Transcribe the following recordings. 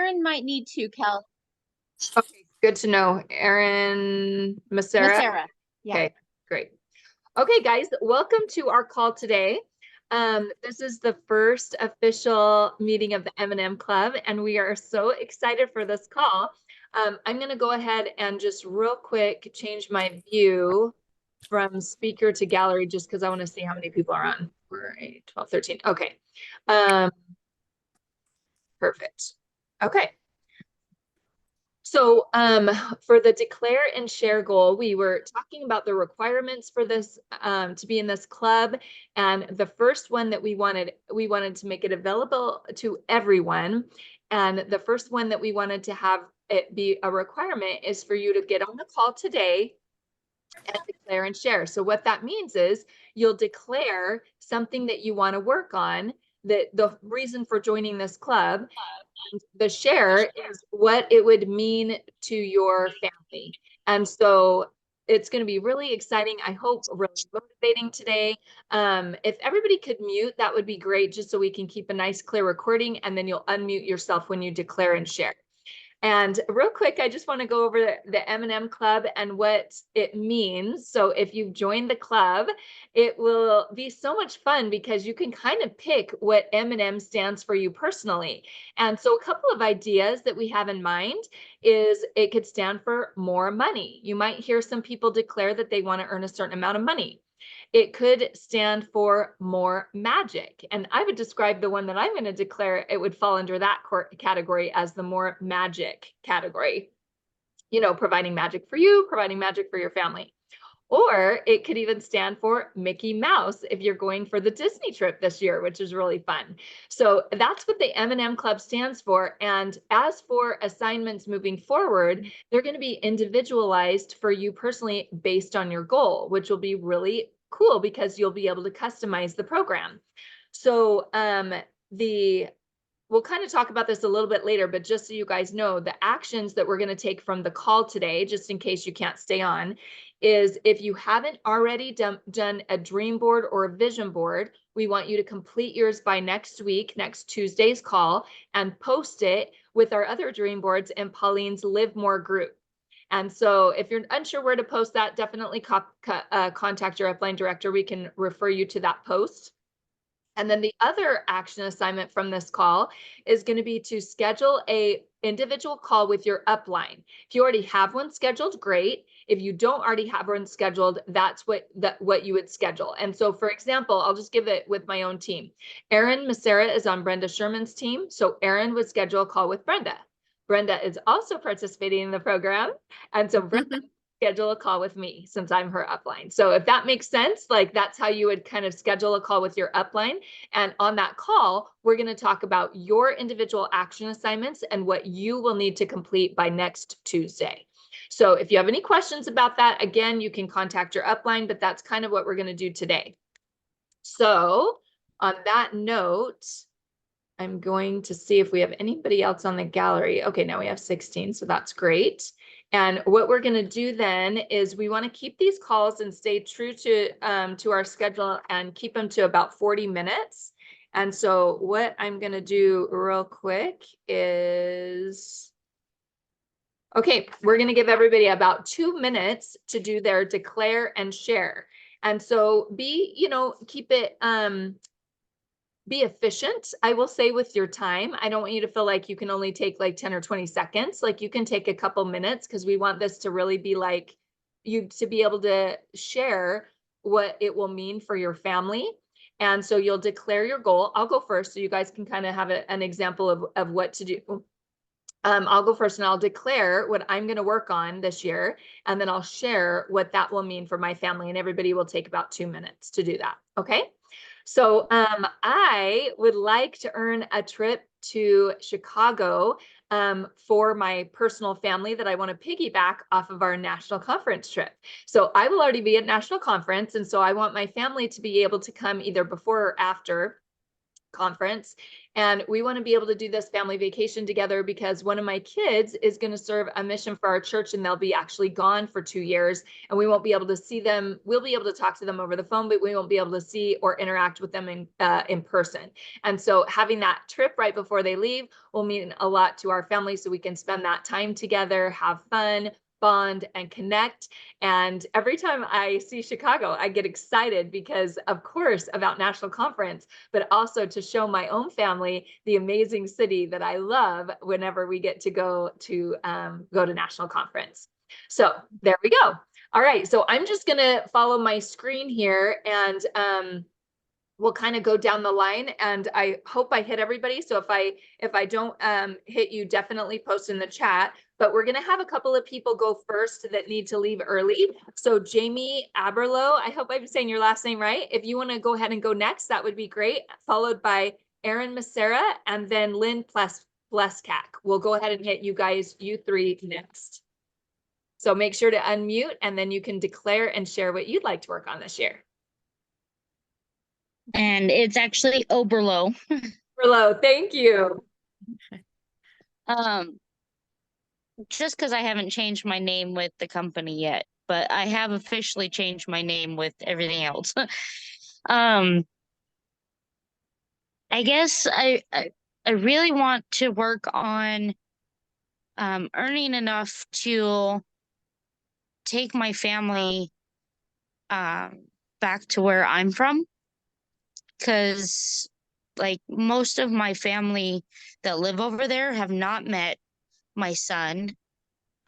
Erin might need to, Kel. Okay, good to know. Erin Miss Macera. Sarah. Yeah. Okay, great. Okay, guys, welcome to our call today. This is the first official meeting of the M&M Club, and we are so excited for this call. I'm going to go ahead and just real quick change my view from speaker to gallery just because I want to see how many people are on. 4, 8, 12, 13. Okay. Um, Perfect. Okay. So for the declare and share goal, we were talking about the requirements for this to be in this club. And the first one that we wanted to make it available to everyone. And the first one that we wanted to have it be a requirement is for you to get on the call today and declare and share. So what that means is you'll declare something that you want to work on, that the reason for joining this club, the share is what it would mean to your family. And so it's going to be really exciting. I hope really motivating today. If everybody could mute, that would be great, just so we can keep a nice clear recording, and then you'll unmute yourself when you declare and share. And real quick, I just want to go over the M&M Club and what it means. So if you've joined the club, it will be so much fun because you can kind of pick what M&M stands for you personally. And so a couple of ideas that we have in mind is it could stand for more money. You might hear some people declare that they want to earn a certain amount of money. It could stand for more magic. And I would describe the one that I'm going to declare, it would fall under that category as the more magic category. You know, providing magic for you, providing magic for your family. Or it could even stand for Mickey Mouse if you're going for the Disney trip this year, which is really fun. So that's what the M&M Club stands for. And as for assignments moving forward, they're going to be individualized for you personally based on your goal, which will be really cool because you'll be able to customize the program. So we'll kind of talk about this a little bit later, but just so you guys know, the actions that we're going to take from the call today, just in case you can't stay on, is if you haven't already done a dream board or a vision board, we want you to complete yours by next week, next Tuesday's call, and post it with our other dream boards in Pauline's Live More group. And so if you're unsure where to post that, definitely contact your upline director. We can refer you to that post. And then the other action assignment from this call is going to be to schedule a individual call with your upline. If you already have one scheduled, great. If you don't already have one scheduled, that's what you would schedule. And so, for example, I'll just give it with my own team. Erin Macera is on Brenda Sherman's team. So Erin would schedule a call with Brenda. Brenda is also participating in the program. And so Brenda schedule a call with me since I'm her upline. So if that makes sense, like that's how you would kind of schedule a call with your upline. And on that call, we're going to talk about your individual action assignments and what you will need to complete by next Tuesday. So if you have any questions about that, again, you can contact your upline, but that's kind of what we're going to do today. So on that note, I'm going to see if we have anybody else on the gallery. Okay, now we have 16, so that's great. And what we're going to do then is we want to keep these calls and stay true to our schedule and keep them to about 40 minutes. And so what I'm going to do real quick is, okay, we're going to give everybody about 2 minutes to do their declare and share. And so keep it, be efficient, I will say, with your time. I don't want you to feel like you can only take like 10 or 20 seconds. Like you can take a couple minutes because we want this to really be like you to be able to share what it will mean for your family. And so you'll declare your goal. I'll go first so you guys can kind of have an example of what to do. I'll go first and I'll declare what I'm going to work on this year, and then I'll share what that will mean for my family, and everybody will take about 2 minutes to do that. Okay. So I would like to earn a trip to Chicago for my personal family that I want to piggyback off of our national conference trip. So I will already be at national conference, and so I want my family to be able to come either before or after conference. And we want to be able to do this family vacation together because one of my kids is going to serve a mission for our church, and they'll be actually gone for 2 years, and we won't be able to see them. We'll be able to talk to them over the phone, but we won't be able to see or interact with them in person. And so having that trip right before they leave will mean a lot to our family, so we can spend that time together, have fun, bond, and connect. And every time I see Chicago, I get excited because, of course, about National Conference, but also to show my own family the amazing city that I love whenever we get to go to National Conference. So there we go. All right, so I'm just gonna follow my screen here, and we'll kind of go down the line, and I hope I hit everybody. So if I don't hit you, definitely post in the chat. But we're going to have a couple of people go first that need to leave early. So Jamie Aberlow, I hope I'm saying your last name right. If you want to go ahead and go next, that would be great. Followed by Erin Macera and then Lynn Pleskak. We'll go ahead and hit you guys, you three next. So make sure to unmute, and then you can declare and share what you'd like to work on this year. And it's actually Oberlo. Oberlo, thank you. Just because I haven't changed my name with the company yet, but I have officially changed my name with everything else. I guess I really want to work on earning enough to take my family back to where I'm from, because like most of my family that live over there have not met my son,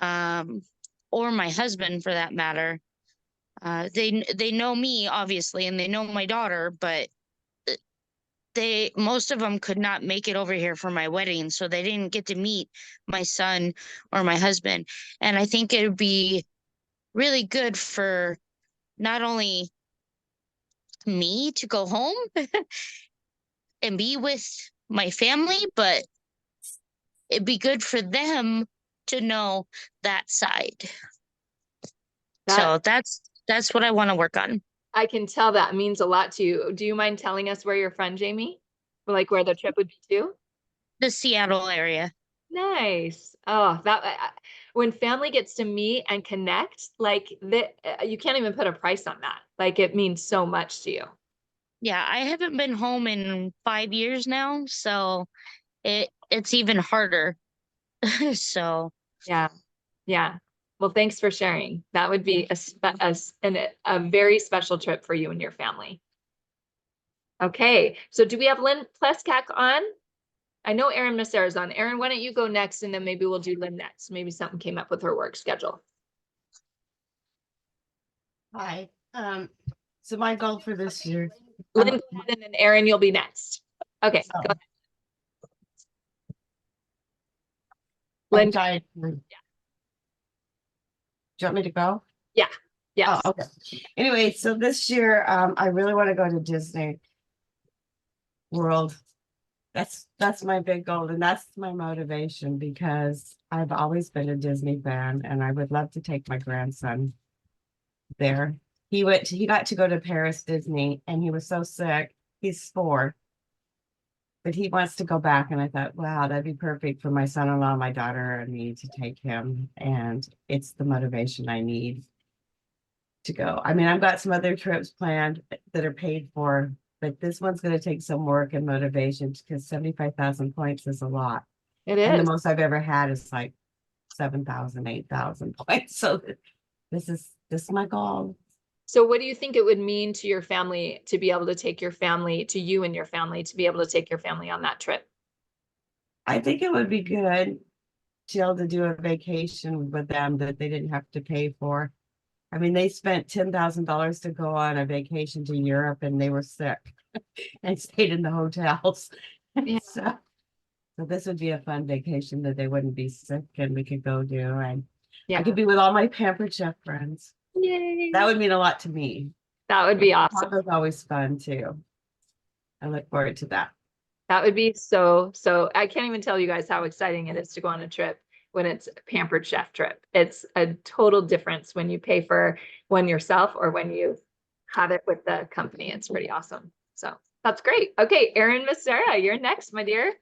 or my husband for that matter. They know me obviously, and they know my daughter, but most of them could not make it over here for my wedding, so they didn't get to meet my son or my husband. And I think it would be really good for not only me to go home and be with my family, but it'd be good for them to know that side. So that's what I want to work on. I can tell that means a lot to you. Do you mind telling us where you're from, Jamie? Like where the trip would be to? The Seattle area. Nice. Oh, when family gets to meet and connect, like you can't even put a price on that. Like it means so much to you. Yeah, I haven't been home in 5 years now, so it's even harder. So yeah. Well, thanks for sharing. That would be a very special trip for you and your family. Okay, so do we have Lynn Pleskak on? I know Erin Macera's on. Erin, why don't you go next, and then maybe we'll do Lynn next. Maybe something came up with her work schedule. Hi. So my goal for this year. Lynn, go ahead, and then Erin, you'll be next. Okay, go ahead. Lynn. Yeah. Do you want me to go? Yeah. Yes. Oh, okay. Anyway, so this year, I really want to go to Disney World. That's my big goal, and that's my motivation, because I've always been a Disney fan, and I would love to take my grandson there. He got to go to Paris Disney, and he was so sick. He's 4, but he wants to go back. And I thought, wow, that'd be perfect for my son-in-law, my daughter, and me to take him. And it's the motivation I need to go. I mean, I've got some other trips planned that are paid for, but this one's going to take some work and motivation, because 75,000 points is a lot. It is. And the most I've ever had is like 7,000, 8,000 points. So this is my goal. So what do you think it would mean to your family to be able to take your family, to you and your family, to be able to take your family on that trip? I think it would be good to be able to do a vacation with them that they didn't have to pay for. I mean, they spent $10,000 to go on a vacation to Europe, and they were sick and stayed in the hotels. Yeah. So this would be a fun vacation that they wouldn't be sick, and we could go do. And I could be with all my Pampered Chef friends. Yay. That would mean a lot to me. That would be awesome. Taco's always fun too. I look forward to that. That would be so, I can't even tell you guys how exciting it is to go on a trip when it's a Pampered Chef trip. It's a total difference when you pay for one yourself or when you have it with the company. It's pretty awesome. So that's great. Okay, Erin, Miss Sarah, you're next, my dear.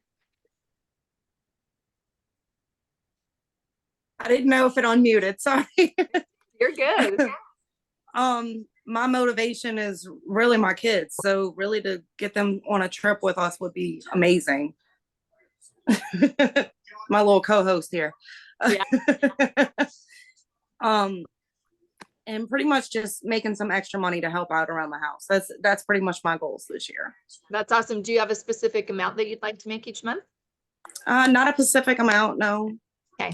I didn't know if it unmuted. Sorry. You're good. My motivation is really my kids. So really to get them on a trip with us would be amazing. My little co-host here. Yeah. And pretty much just making some extra money to help out around the house. That's pretty much my goals this year. That's awesome. Do you have a specific amount that you'd like to make each month? Not a specific amount, no. Okay.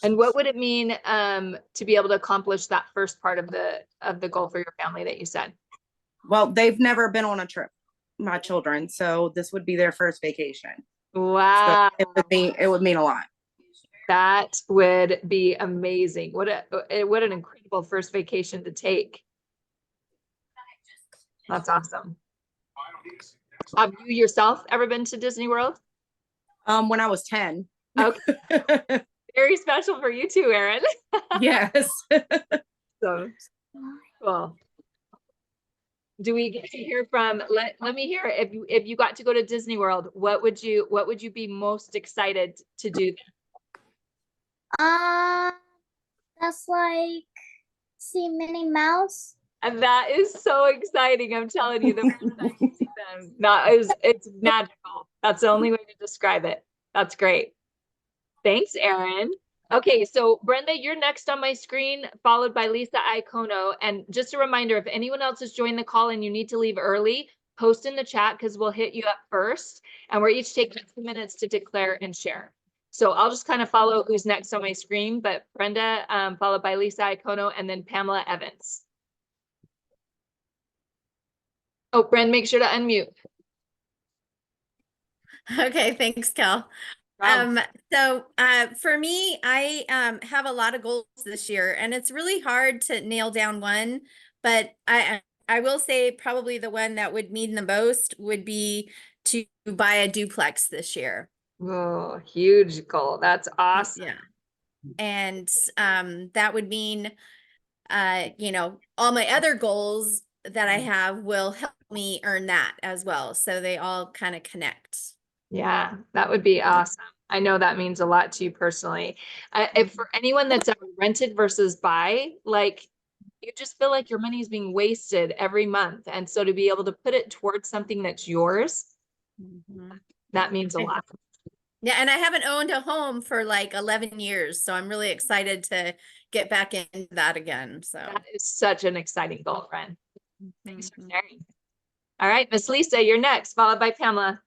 And what would it mean to be able to accomplish that first part of the goal for your family that you said? Well, they've never been on a trip, my children, so this would be their first vacation. Wow. So it would mean a lot. That would be amazing. What an incredible first vacation to take. That's awesome. Have you yourself ever been to Disney World? When I was 10. Okay. Very special for you too, Erin. Yes. So cool. Do we get to hear from, let me hear, if you got to go to Disney World, what would you be most excited to do? That's like see Minnie Mouse. And that is so exciting. I'm telling you, the first time you see them, it's magical. That's the only way to describe it. That's great. Thanks, Erin. Okay, so Brenda, you're next on my screen, followed by Lisa Iacono. And just a reminder, if anyone else has joined the call and you need to leave early, post in the chat because we'll hit you up first. And we're each taking 2 minutes to declare and share. So I'll just kind of follow who's next on my screen, but Brenda, followed by Lisa Iacono, and then Pamela Evans. Oh, Brenda, make sure to unmute. Okay, thanks, Kel. So for me, I have a lot of goals this year, and it's really hard to nail down one, but I will say probably the one that would mean the most would be to buy a duplex this year. Oh, huge goal. That's awesome. Yeah. And that would mean all my other goals that I have will help me earn that as well. So they all kind of connect. Yeah, that would be awesome. I know that means a lot to you personally. If for anyone that's ever rented versus buy, like you just feel like your money is being wasted every month. And so to be able to put it towards something that's yours, that means a lot. Yeah, and I haven't owned a home for like 11 years, so I'm really excited to get back into that again. So that is such an exciting goal, friend. Thanks for sharing. All right, Miss Lisa, you're next, followed by Pamela.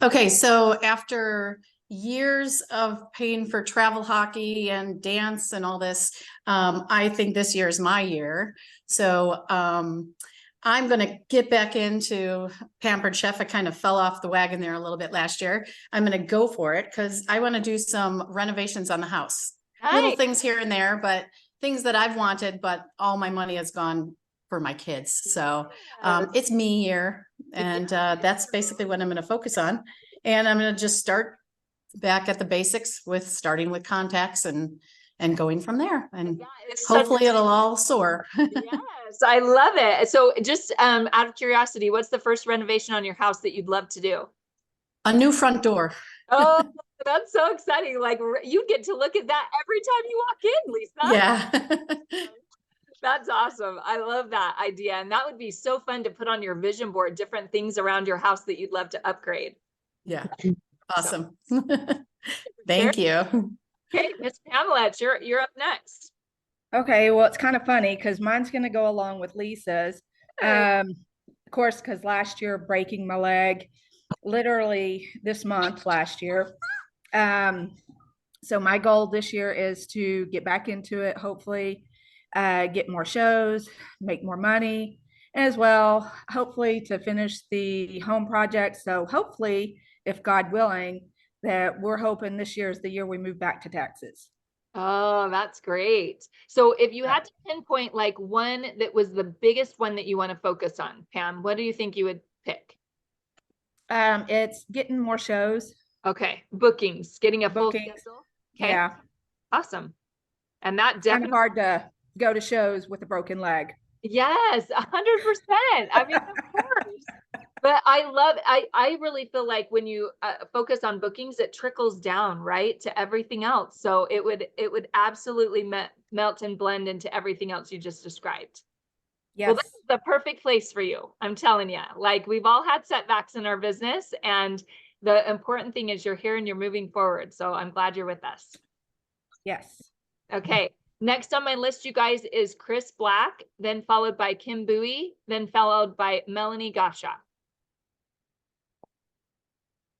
Okay, so after years of paying for travel hockey and dance and all this, I think this year is my year. So I'm going to get back into Pampered Chef. I kind of fell off the wagon there a little bit last year. I'm going to go for it because I want to do some renovations on the house. Nice. Little things here and there, but things that I've wanted, but all my money has gone for my kids. So it's me here. And that's basically what I'm going to focus on. And I'm going to just start back at the basics with starting with contacts and going from there. And hopefully it'll all soar. Yes, I love it. So just out of curiosity, what's the first renovation on your house that you'd love to do? A new front door. Oh, that's so exciting. Like you get to look at that every time you walk in, Lisa. Yeah. That's awesome. I love that idea. And that would be so fun to put on your vision board, different things around your house that you'd love to upgrade. Yeah. Awesome. Thank you. Okay, Miss Pamela, you're up next. Okay, well, it's kind of funny because mine's going to go along with Lisa's. Of course, because last year breaking my leg, literally this month last year. So my goal this year is to get back into it, hopefully get more shows, make more money, as well, hopefully to finish the home project. So hopefully, if God willing, that we're hoping this year is the year we move back to Texas. Oh, that's great. So if you had to pinpoint like one that was the biggest one that you want to focus on, Pam, what do you think you would pick? It's getting more shows. Okay, bookings, getting a full Bookings. schedule. Okay. Yeah. Awesome. And that Kind definitely, of hard to go to shows with a broken leg. yes, 100%. I mean, of course. But I really feel like when you focus on bookings, it trickles down, right, to everything else. So it would absolutely melt and blend into everything else you just described. Well, this Yes. is the perfect place for you. I'm telling you, like we've all had setbacks in our business, and the important thing is you're here and you're moving forward. So I'm glad you're with us. Yes. Okay. Next on my list, you guys, is Chris Black, then followed by Kim Bowie, then followed by Melanie Gottschalk.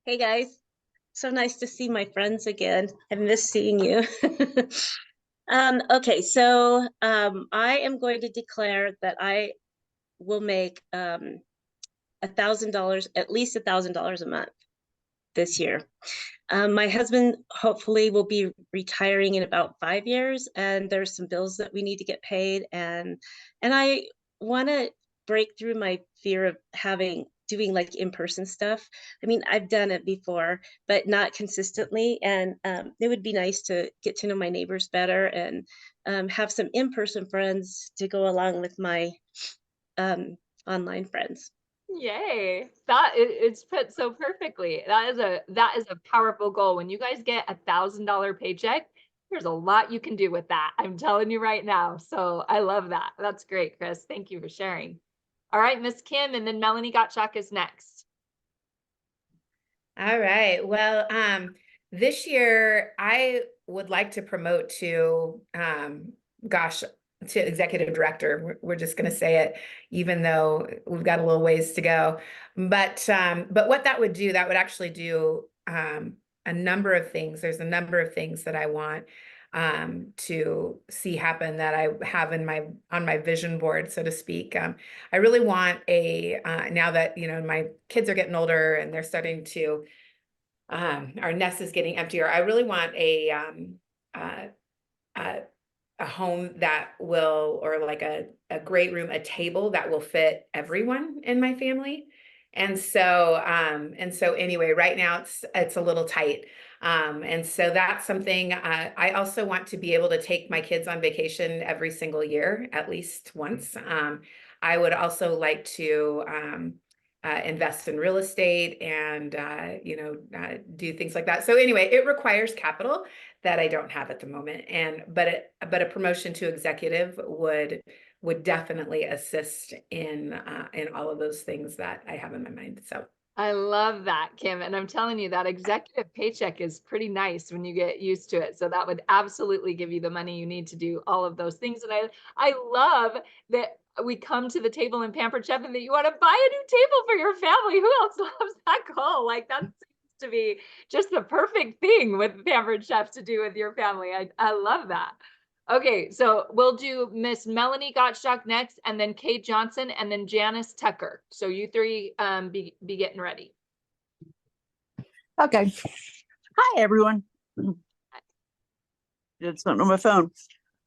Hey guys, so nice to see my friends again. I miss seeing you. Okay, so I am going to declare that I will make $1,000, at least $1,000 a month this year. My husband hopefully will be retiring in about 5 years, and there's some bills that we need to get paid, and I want to break through my fear of doing like in-person stuff. I mean, I've done it before, but not consistently, and it would be nice to get to know my neighbors better and have some in-person friends to go along with my online friends. Yay. It's put so perfectly. That is a powerful goal. When you guys get $1,000 paycheck, there's a lot you can do with that. I'm telling you right now. So I love that. That's great, Chris. Thank you for sharing. All right, Miss Kim, and then Melanie Gottschalk is next. All right. Well, this year I would like to promote to, to executive director. We're just going to say it, even though we've got a little ways to go. But what that would do, that would actually do a number of things. There's a number of things that I want to see happen that I have on my vision board, so to speak. I really want now that, my kids are getting older and they're starting to, our nest is getting emptier. I really want a home that will, or like a great room, a table that will fit everyone in my family. And so anyway, right now it's a little tight. And so that's something. I also want to be able to take my kids on vacation every single year, at least once. I would also like to invest in real estate and do things like that. So anyway, it requires capital that I don't have at the moment. But a promotion to executive would definitely assist in all of those things that I have in my mind. So I love that, Kim. And I'm telling you, that executive paycheck is pretty nice when you get used to it. So that would absolutely give you the money you need to do all of those things. And I love that we come to the table in Pampered Chef and that you want to buy a new table for your family. Who else loves that goal? Like that seems to be just the perfect thing with Pampered Chef to do with your family. I love that. Okay, so we'll do Miss Melanie Gottschalk next, and then Kate Johnson, and then Janice Tucker. So you three be getting ready. Okay. Hi, everyone. Did something on my phone.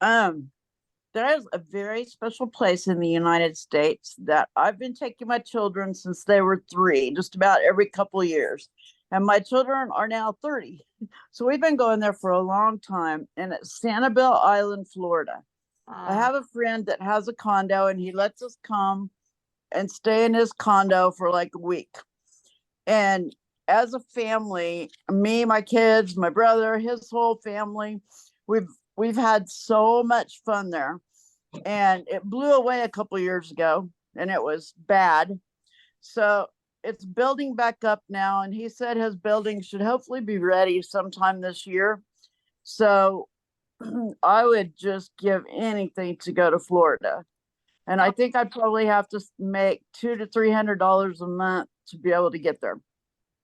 There is a very special place in the United States that I've been taking my children since they were 3, just about every couple of years. And my children are now 30. So we've been going there for a long time, and it's Sanibel Island, Florida. I have a friend that has a condo, and he lets us come and stay in his condo for like a week. And as a family, me, my kids, my brother, his whole family, we've had so much fun there. And it blew away a couple of years ago, and it was bad. So it's building back up now, and he said his building should hopefully be ready sometime this year. So I would just give anything to go to Florida. And I think I'd probably have to make $200 to $300 a month to be able to get there.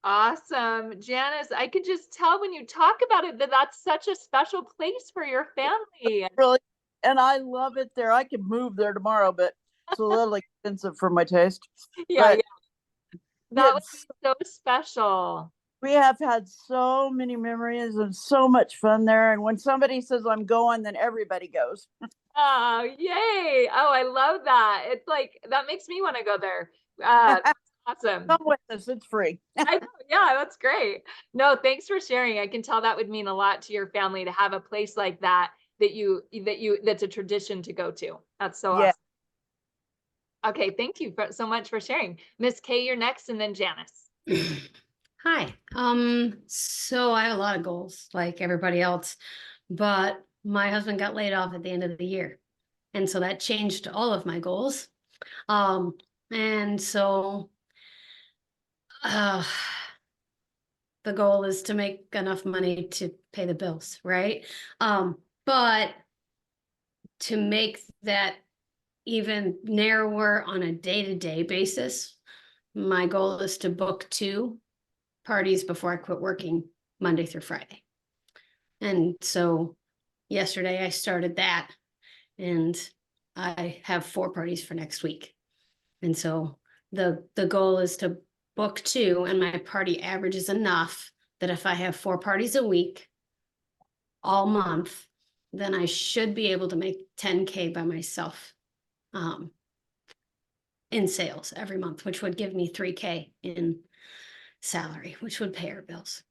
Awesome. Janice, I could just tell when you talk about it that that's such a special place for your family. Really, and I love it there. I could move there tomorrow, but it's a little expensive for my taste. Yeah, But that would be so special. We have had so many memories and so much fun there. And when somebody says I'm going, then everybody goes. Oh, yay. Oh, I love that. It's like, that makes me want to go there. Awesome. Come with us, it's free. I know, yeah, that's great. No, thanks for sharing. I can tell that would mean a lot to your family to have a place like that that's a tradition to go to. That's so Yeah. awesome. Okay, thank you so much for sharing. Miss Kay, you're next, and then Janice. Hi. So I have a lot of goals like everybody else, but my husband got laid off at the end of the year. And so that changed all of my goals. And so the goal is to make enough money to pay the bills, right? But to make that even narrower on a day-to-day basis, my goal is to book 2 parties before I quit working Monday through Friday. And so yesterday I started that, and I have 4 parties for next week. And so the goal is to book 2, and my party average is enough that if I have 4 parties a week all month, then I should be able to make 10K by myself in sales every month, which would give me 3K in salary, which would pay our bills.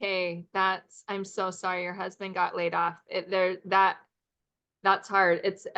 Hey, I'm so sorry your husband got laid off. That's hard. It's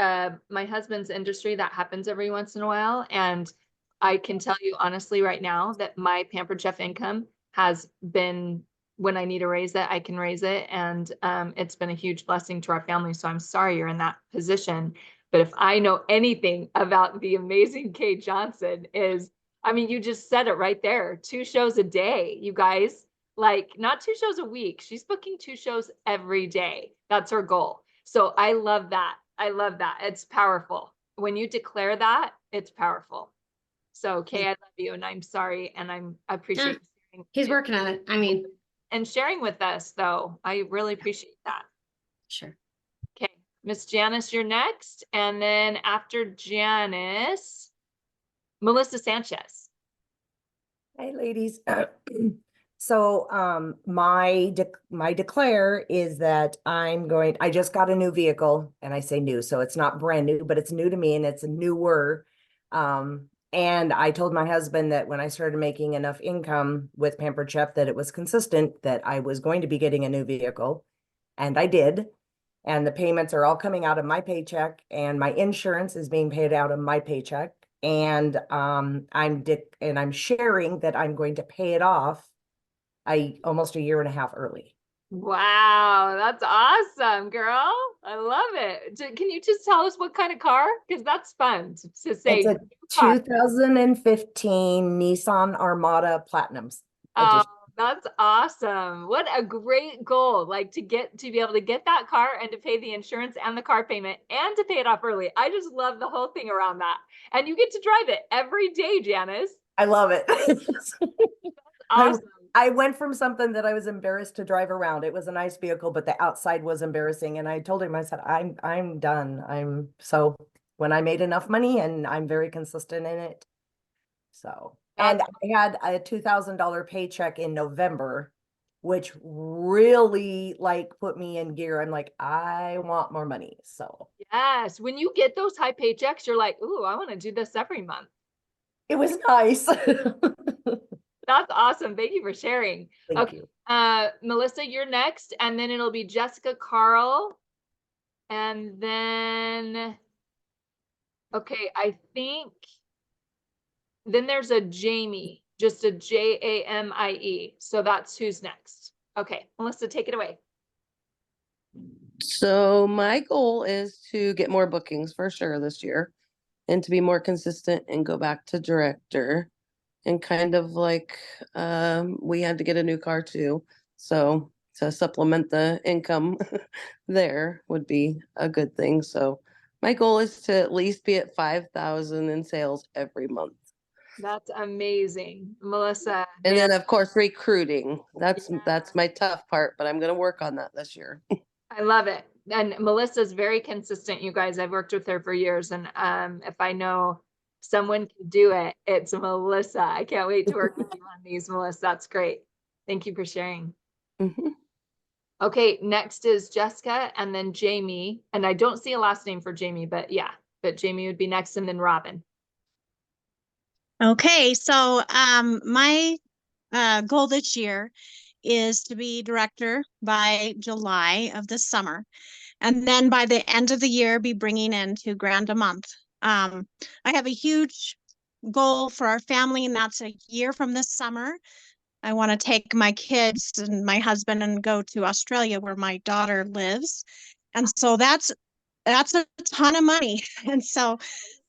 my husband's industry. That happens every once in a while. And I can tell you honestly right now that my Pampered Chef income has been, when I need to raise it, I can raise it. And it's been a huge blessing to our family. So I'm sorry you're in that position. But if I know anything about the amazing Kay Johnson you just said it right there. 2 shows a day, you guys. Like, not 2 shows a week. She's booking 2 shows every day. That's her goal. So I love that. I love that. It's powerful. When you declare that, it's powerful. So Kay, I love you, and I'm sorry, and I appreciate you He's working on it. and sharing with us, though. I really appreciate that. Sure. Okay, Miss Janice, you're next, and then after Janice, Melissa Sanchez. Hey, ladies. So my declare is that I just got a new vehicle, and I say new, so it's not brand new, but it's new to me and it's newer. And I told my husband that when I started making enough income with Pampered Chef that it was consistent, that I was going to be getting a new vehicle, and I did. And the payments are all coming out of my paycheck, and my insurance is being paid out of my paycheck. And I'm sharing that I'm going to pay it off almost 1.5 years early. Wow, that's awesome, girl. I love it. Can you just tell us what kind of car? Because that's fun to say. It's a 2015 Nissan Armada Platinum edition. That's awesome. What a great goal. Like to be able to get that car and to pay the insurance and the car payment and to pay it off early. I just love the whole thing around that. And you get to drive it every day, Janice. I love it. Awesome. I went from something that I was embarrassed to drive around. It was a nice vehicle, but the outside was embarrassing. And I told him, I said, I'm done. So when I made enough money, and I'm very consistent in it. So, and I had a $2,000 paycheck in November, which really put me in gear. I'm like, I want more money. So yes, when you get those high paychecks, you're like, ooh, I want to do this every month. It was nice. That's awesome. Thank you for sharing. Thank you. Melissa, you're next, and then it'll be Jessica, Carl, and then, okay, I think then there's a Jamie, just a Jamie. So that's who's next. Okay, Melissa, take it away. So my goal is to get more bookings for sure this year, and to be more consistent and go back to director. And kind of we had to get a new car too. So to supplement the income there would be a good thing. So my goal is to at least be at 5,000 in sales every month. That's amazing, Melissa. And then of course, recruiting. That's my tough part, but I'm going to work on that this year. I love it. And Melissa's very consistent, you guys. I've worked with her for years. And if I know someone can do it, it's Melissa. I can't wait to work with you on these, Melissa. That's great. Thank you for sharing. Mm-hmm. Okay, next is Jessica, and then Jamie. And I don't see a last name for Jamie, but yeah, but Jamie would be next, and then Robin. Okay, so my goal this year is to be director by July of this summer. And then by the end of the year, be bringing in $2,000 a month. I have a huge goal for our family, and that's a year from this summer. I want to take my kids and my husband and go to Australia where my daughter lives. And so that's a ton of money. And so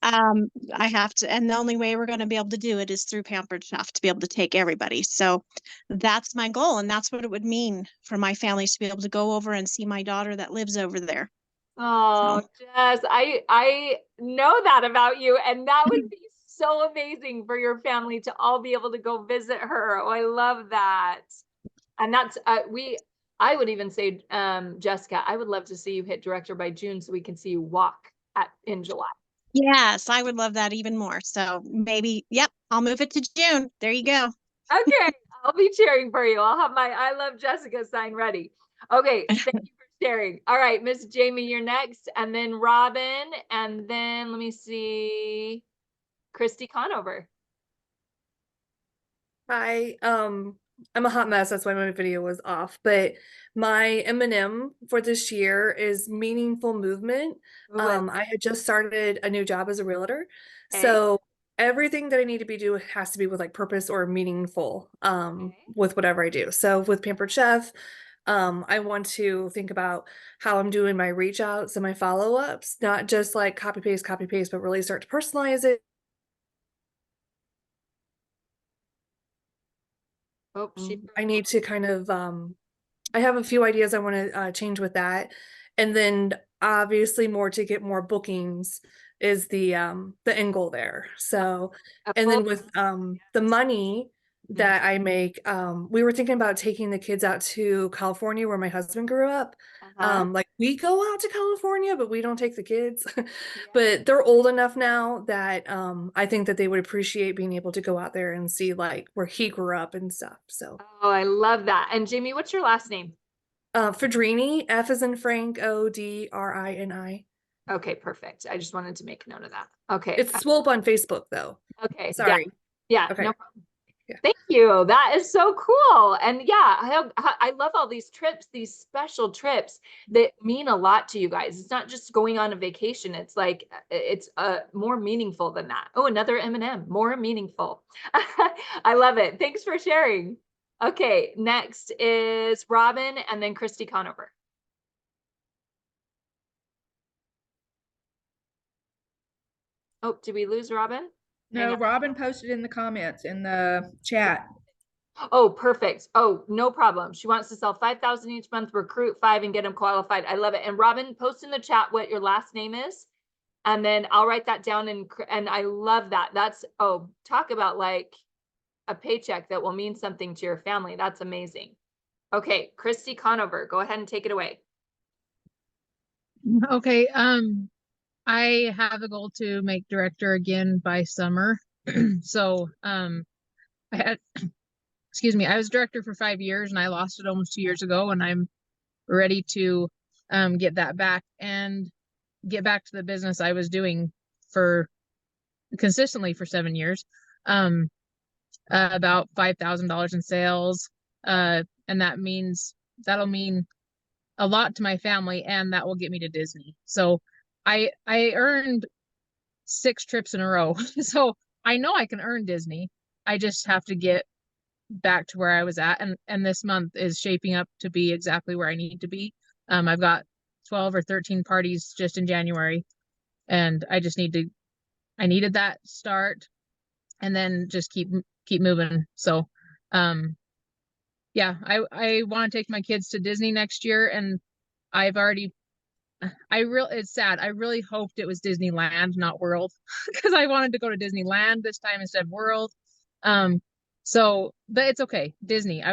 I have to, and the only way we're going to be able to do it is through Pampered Chef to be able to take everybody. So that's my goal. And that's what it would mean for my families to be able to go over and see my daughter that lives over there. Oh, Jess, I know that about you, and that would be so amazing for your family to all be able to go visit her. Oh, I love that. And that's I would even say, Jessica, I would love to see you hit director by June so we can see you walk in July. Yes, I would love that even more. So maybe, yep, I'll move it to June. There you go. Okay, I'll be cheering for you. I'll have my I love Jessica sign ready. Okay, thank you for sharing. All right, Miss Jamie, you're next, and then Robin, and then let me see, Christy Conover. Hi, I'm a hot mess. That's why my video was off. But my M&M for this year is meaningful movement. I had just started a new job as a realtor, so everything that I need to be doing has to be with like purpose or meaningful with whatever I do. So with Pampered Chef, I want to think about how I'm doing my reach outs and my follow-ups, not just like copy paste, but really start to personalize it. Oh, I need to kind of I have a few ideas I want to change with that, and then obviously more to get more bookings is the end goal there. So, and then with the money that I make, we were thinking about taking the kids out to California where my husband grew up. Like we go out to California, but we don't take the kids. But they're old enough now that I think that they would appreciate being able to go out there and see like where he grew up and stuff. So Oh, I love that. And Jamie, what's your last name? Fodrini, F as in Frank, Odrini. Okay, perfect. I just wanted to make a note of that. Okay. It's Swope on Facebook though. Okay. Sorry. Yeah. Okay. No problem. Thank you. That is so cool. And yeah, I love all these trips, these special trips that mean a lot to you guys. It's not just going on a vacation. It's like, it's more meaningful than that. Oh, another M&M, more meaningful. I love it. Thanks for sharing. Okay, next is Robin and then Christy Conover. Oh, did we lose Robin? No, Robin posted in the comments in the chat. Oh, perfect. Oh, no problem. She wants to sell 5,000 each month, recruit 5 and get them qualified. I love it. And Robin, post in the chat what your last name is, and then I'll write that down. And I love that. That's, oh, talk about like a paycheck that will mean something to your family. That's amazing. Okay, Christy Conover, go ahead and take it away. Okay, I have a goal to make director again by summer. So, I had, excuse me, I was director for 5 years and I lost it almost 2 years ago, and I'm ready to get that back and get back to the business I was doing for consistently for 7 years. About $5,000 in sales. And that'll mean a lot to my family, and that will get me to Disney. So I earned 6 trips in a row. So I know I can earn Disney. I just have to get back to where I was at. And this month is shaping up to be exactly where I need to be. I've got 12 or 13 parties just in January, and I needed that start and then just keep moving. So, yeah, I want to take my kids to Disney next year, and it's sad. I really hoped it was Disneyland, not World, because I wanted to go to Disneyland this time instead of World. But it's okay. Disney,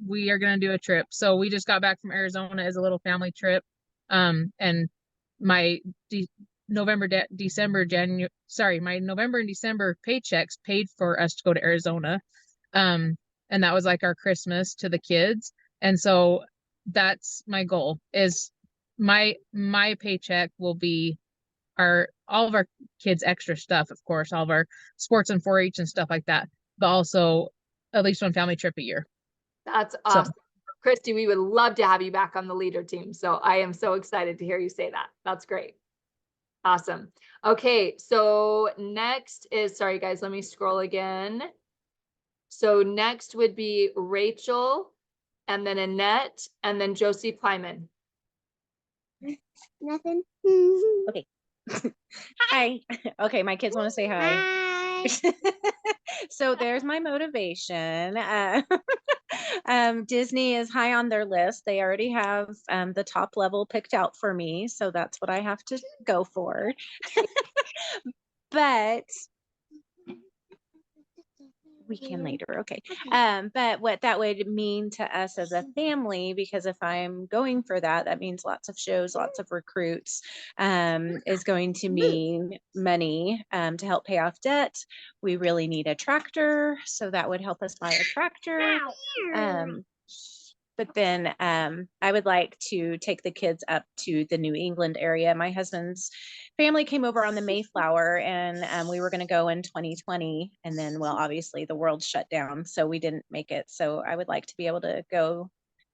we are going to do a trip. So we just got back from Arizona as a little family trip. And my November and December paychecks paid for us to go to Arizona. And that was like our Christmas to the kids. And so that's my goal, is my paycheck will be all of our kids extra stuff, of course, all of our sports and 4-H and stuff like that, but also at least one family trip a year. That's So awesome. Christy, we would love to have you back on the leader team. So I am so excited to hear you say that. That's great. Awesome. Okay, so next is, sorry guys, let me scroll again. So next would be Rachel, and then Annette, and then Josie Plyman. Nothing. Okay. Hi. Okay, my kids want to say hi. So there's my motivation. Disney is high on their list. They already have the top level picked out for me, so that's what I have to go for. But we can later, okay. But what that would mean to us as a family, because if I'm going for that, that means lots of shows, lots of recruits, is going to mean money to help pay off debt. We really need a tractor, so that would help us buy a tractor. But then I would like to take the kids up to the New England area. My husband's family came over on the Mayflower, and we were going to go in 2020. And then, well, obviously the world shut down, so we didn't make it. So I would like to be able to go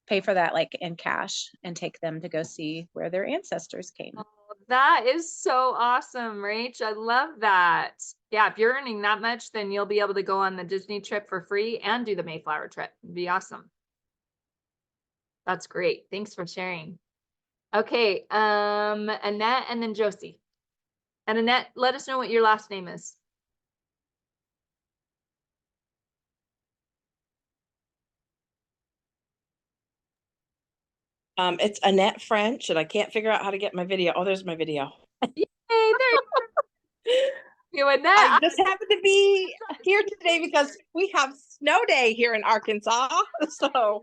pay for that like in cash and take them to go see where their ancestors came. Oh, that is so awesome, Rach. I love that. Yeah, if you're earning that much, then you'll be able to go on the Disney trip for free and do the Mayflower trip. It'd be awesome. That's great. Thanks for sharing. Okay, Annette and then Josie. And Annette, let us know what your last name is. It's Annette French, and I can't figure out how to get my video. Oh, there's my video. Yay, there you Annette. I just happened to be here today because we have snow day here in Arkansas. So,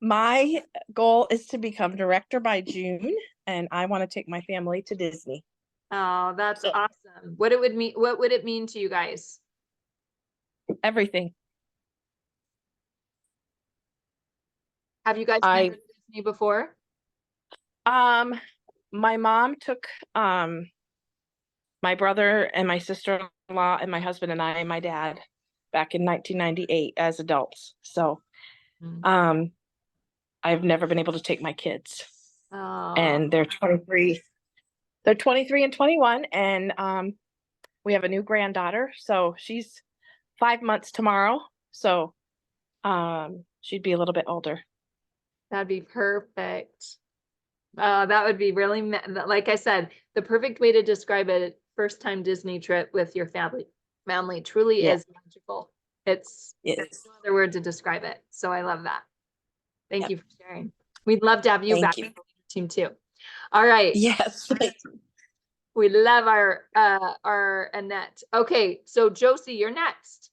my goal is to become director by June, and I want to take my family to Disney. Oh, that's awesome. What would it mean to you guys? Everything. Have you guys been to Disney before? My mom took my brother and my sister-in-law and my husband and I and my dad back in 1998 as adults. So I've never been able to take my kids. And they're 23. They're 23 and 21, and we have a new granddaughter. So she's 5 months tomorrow. So she'd be a little bit older. That'd be perfect. That would be really, like I said, the perfect way to describe a first time Disney trip with your family truly is magical. There's no other word to describe it. So I love that. Thank you for sharing. We'd love to have you back on the team too. All right. Yes. We love our Annette. Okay, so Josie, you're next.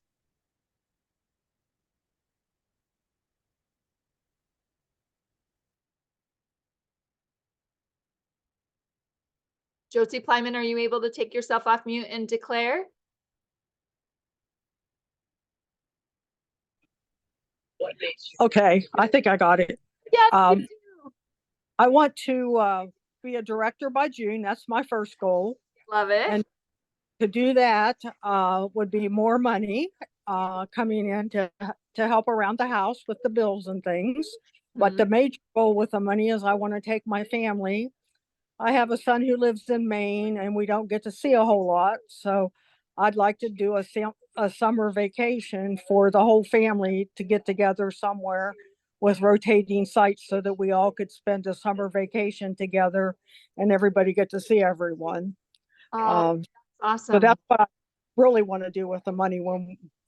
Josie Plyman, are you able to take yourself off mute and declare? Okay, I think I got it. Yes, I want to be a director by June. That's my first goal. Love it. And to do that would be more money coming in to help around the house with the bills and things. But the major goal with the money is I want to take my family. I have a son who lives in Maine, and we don't get to see a whole lot. So I'd like to do a summer vacation for the whole family to get together somewhere with rotating sites so that we all could spend a summer vacation together and everybody get to see everyone. Awesome. So that's what I really want to do with the money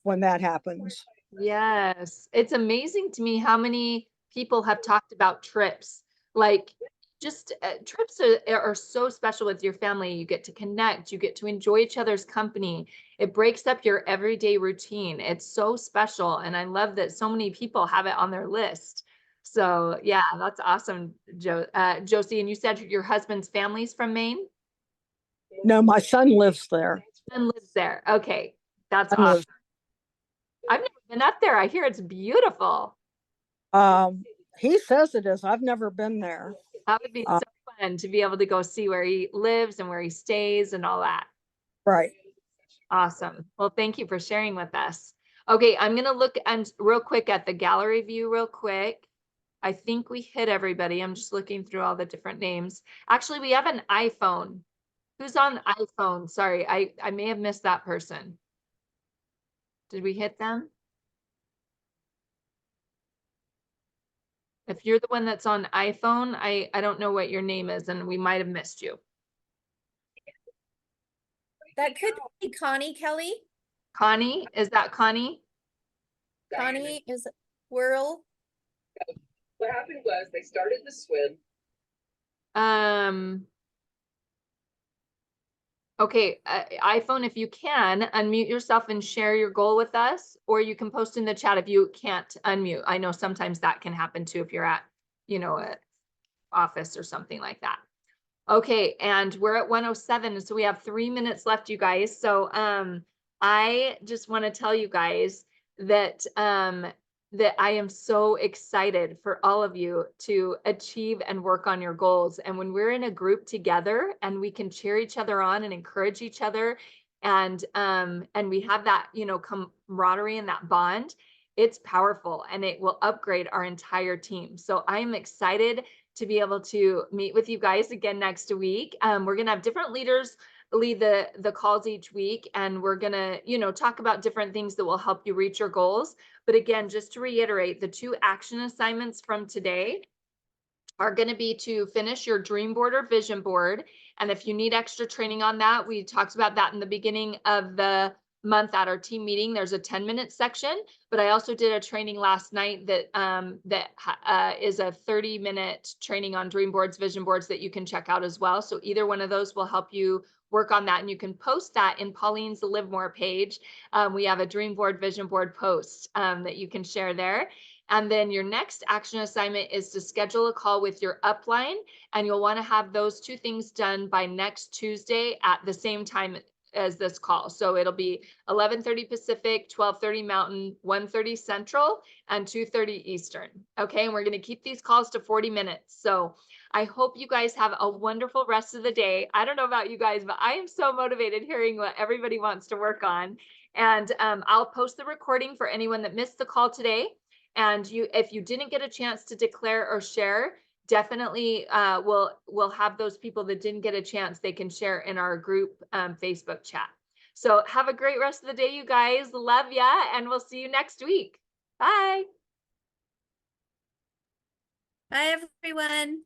when that happens. Yes. It's amazing to me how many people have talked about trips. Like just trips are so special with your family. You get to connect, you get to enjoy each other's company. It breaks up your everyday routine. It's so special. And I love that so many people have it on their list. So yeah, that's awesome, Josie. And you said your husband's family's from Maine? No, my son lives there. My son lives there. Okay. That's awesome. I've never been up there. I hear it's beautiful. He says it is. I've never been there. That would be so fun to be able to go see where he lives and where he stays and all that. Right. Awesome. Well, thank you for sharing with us. Okay, I'm gonna look and real quick at the gallery view real quick. I think we hit everybody. I'm just looking through all the different names. Actually, we have an iPhone. Who's on iPhone? Sorry, I may have missed that person. Did we hit them? If you're the one that's on iPhone, I don't know what your name is and we might have missed you. That could be Connie Kelly. Connie, is that Connie? Connie is Whirl. What happened was they started the swim. Okay, iPhone, if you can, unmute yourself and share your goal with us, or you can post in the chat if you can't unmute. I know sometimes that can happen too if you're at, you know, an office or something like that. Okay, and we're at 1:07, so we have 3 minutes left, you guys. So I just want to tell you guys that that I am so excited for all of you to achieve and work on your goals. And when we're in a group together and we can cheer each other on and encourage each other, and we have that, you know, camaraderie and that bond, it's powerful and it will upgrade our entire team. So I am excited to be able to meet with you guys again next week. We're gonna have different leaders lead the calls each week, and we're gonna, you know, talk about different things that will help you reach your goals. But again, just to reiterate, the 2 action assignments from today are going to be to finish your dream board or vision board. And if you need extra training on that, we talked about that in the beginning of the month at our team meeting. There's a 10-minute section, but I also did a training last night that is a 30-minute training on dream boards, vision boards that you can check out as well. So either one of those will help you work on that, and you can post that in Pauline's Live More page. We have a dream board, vision board post that you can share there. And then your next action assignment is to schedule a call with your upline, and you'll want to have those 2 things done by next Tuesday at the same time as this call. So it'll be 11:30 Pacific, 12:30 Mountain, 1:30 Central, and 2:30 Eastern. Okay, and we're going to keep these calls to 40 minutes. So I hope you guys have a wonderful rest of the day. I don't know about you guys, but I am so motivated hearing what everybody wants to work on. And I'll post the recording for anyone that missed the call today. And if you didn't get a chance to declare or share, definitely we'll have those people that didn't get a chance, they can share in our group Facebook chat. So have a great rest of the day, you guys. Love ya, and we'll see you next week. Bye. Bye, everyone.